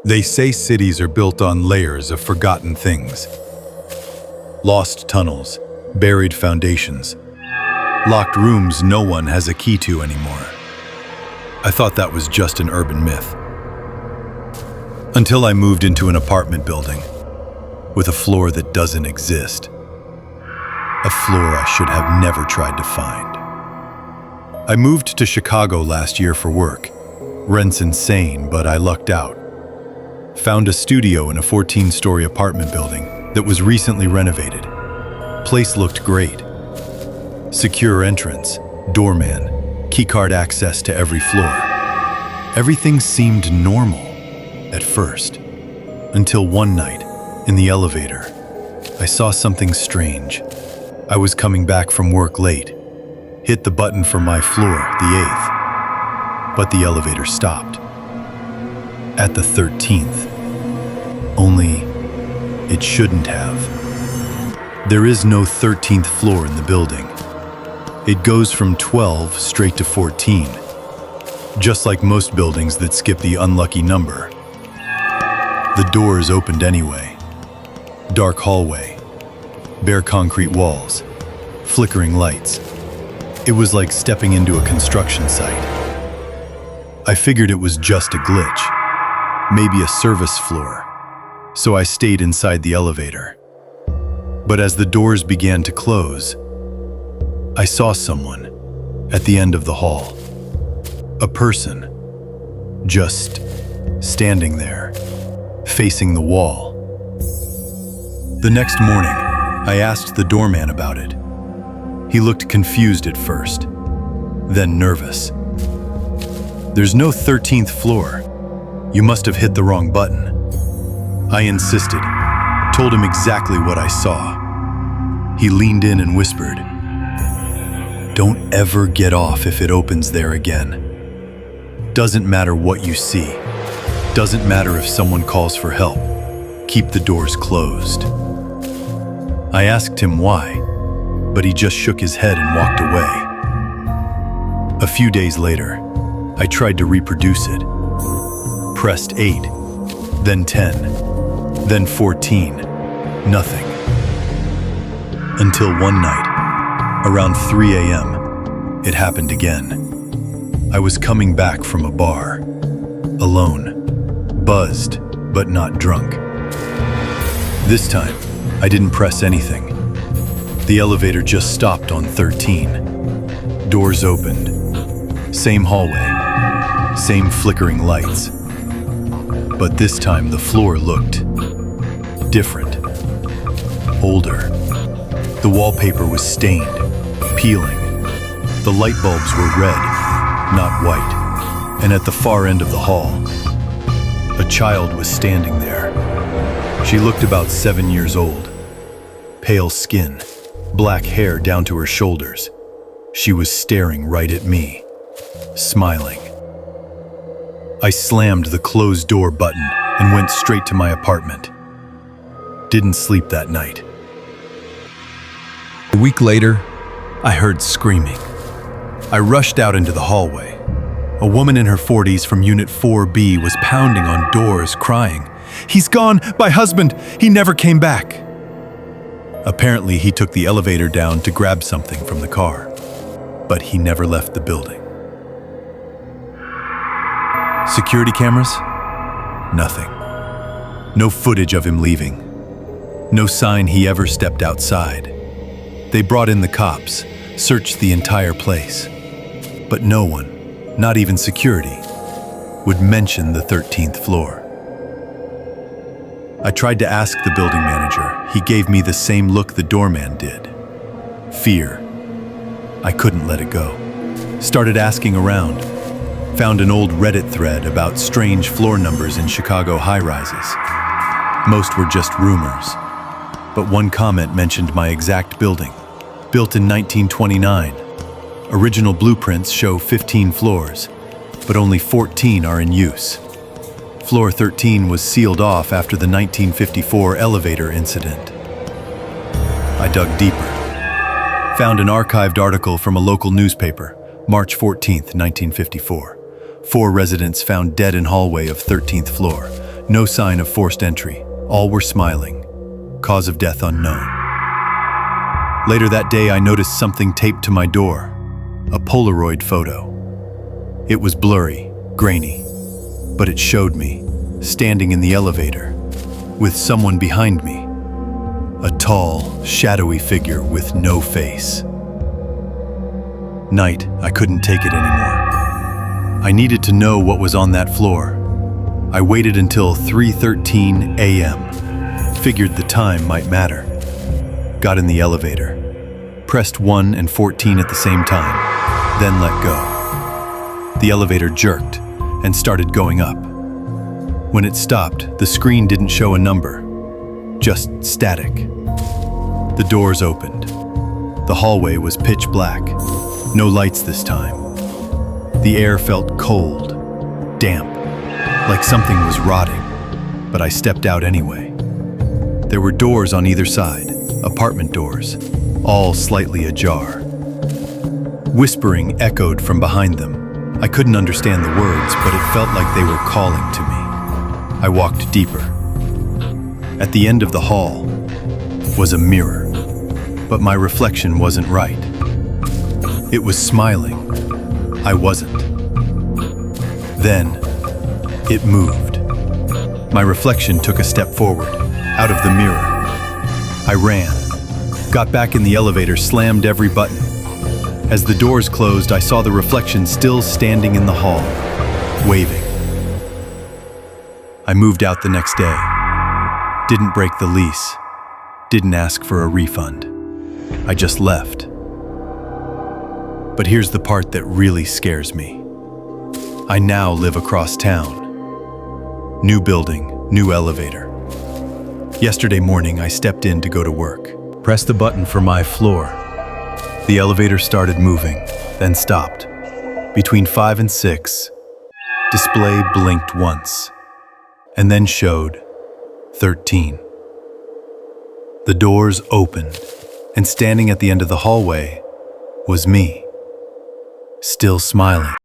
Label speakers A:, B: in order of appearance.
A: They say cities are built on layers of forgotten things. Lost tunnels, buried foundations, locked rooms no one has a key to anymore. I thought that was just an urban myth. Until I moved into an apartment building with a floor that doesn't exist. A floor I should have never tried to find. I moved to Chicago last year for work. Rent's insane, but I lucked out. Found a studio in a 14-story apartment building that was recently renovated. Place looked great. Secure entrance, doorman, keycard access to every floor. Everything seemed normal at first, until one night, in the elevator, I saw something strange. I was coming back from work late, hit the button for my floor, the 8th, but the elevator stopped. At the 13th. Only it shouldn't have. There is no 13th floor in the building. It goes from 12 straight to 14, just like most buildings that skip the unlucky number. The doors opened anyway. Dark hallway, bare concrete walls, flickering lights. It was like stepping into a construction site. I figured it was just a glitch, maybe a service floor, so I stayed inside the elevator. But as the doors began to close, I saw someone at the end of the hall. A person, just standing there, facing the wall. The next morning, I asked the doorman about it. He looked confused at first, then nervous. "There's no 13th floor. You must have hit the wrong button." I insisted, told him exactly what I saw. He leaned in and whispered, "Don't ever get off if it opens there again. Doesn't matter what you see. Doesn't matter if someone calls for help. Keep the doors closed." I asked him why, but he just shook his head and walked away. A few days later, I tried to reproduce it. Pressed 8, then 10, then 14, nothing. Until one night, around 3 a.m., it happened again. I was coming back from a bar, alone, buzzed, but not drunk. This time, I didn't press anything. The elevator just stopped on 13. Doors opened. Same hallway. Same flickering lights. But this time the floor looked different. Older. The wallpaper was stained, peeling. The light bulbs were red, not white. And at the far end of the hall, a child was standing there. She looked about 7 years old. Pale skin, black hair down to her shoulders. She was staring right at me, smiling. I slammed the closed door button and went straight to my apartment. Didn't sleep that night. A week later, I heard screaming. I rushed out into the hallway. A woman in her 40s from Unit 4B was pounding on doors, crying, "He's gone! My husband! He never came back!" Apparently, he took the elevator down to grab something from the car, but he never left the building. Security cameras? Nothing. No footage of him leaving. No sign he ever stepped outside. They brought in the cops, searched the entire place, but no one, not even security, would mention the 13th floor. I tried to ask the building manager. He gave me the same look the doorman did. Fear. I couldn't let it go. Started asking around. Found an old Reddit thread about strange floor numbers in Chicago high-rises. Most were just rumors, but one comment mentioned my exact building. Built in 1929. Original blueprints show 15 floors, but only 14 are in use. Floor 13 was sealed off after the 1954 elevator incident. I dug deeper. Found an archived article from a local newspaper, March 14, 1954. 4 residents found dead in hallway of 13th floor. No sign of forced entry. All were smiling. Cause of death unknown. Later that day, I noticed something taped to my door. A Polaroid photo. It was blurry, grainy, but it showed me, standing in the elevator, with someone behind me. A tall, shadowy figure with no face. Night, I couldn't take it anymore. I needed to know what was on that floor. I waited until 3:13 a.m. Figured the time might matter. Got in the elevator. Pressed 1 and 14 at the same time, then let go. The elevator jerked and started going up. When it stopped, the screen didn't show a number, just static. The doors opened. The hallway was pitch black. No lights this time. The air felt cold, damp, like something was rotting, but I stepped out anyway. There were doors on either side, apartment doors, all slightly ajar. Whispering echoed from behind them. I couldn't understand the words, but it felt like they were calling to me. I walked deeper. At the end of the hall was a mirror, but my reflection wasn't right. It was smiling. I wasn't. Then, it moved. My reflection took a step forward, out of the mirror. I ran, got back in the elevator, slammed every button. As the doors closed, I saw the reflection still standing in the hall, waving. I moved out the next day. Didn't break the lease. Didn't ask for a refund. I just left. But here's the part that really scares me. I now live across town. New building, new elevator. Yesterday morning, I stepped in to go to work. Pressed the button for my floor. The elevator started moving, then stopped. Between 5 and 6, display blinked once, and then showed 13. The doors opened, and standing at the end of the hallway was me, still smiling.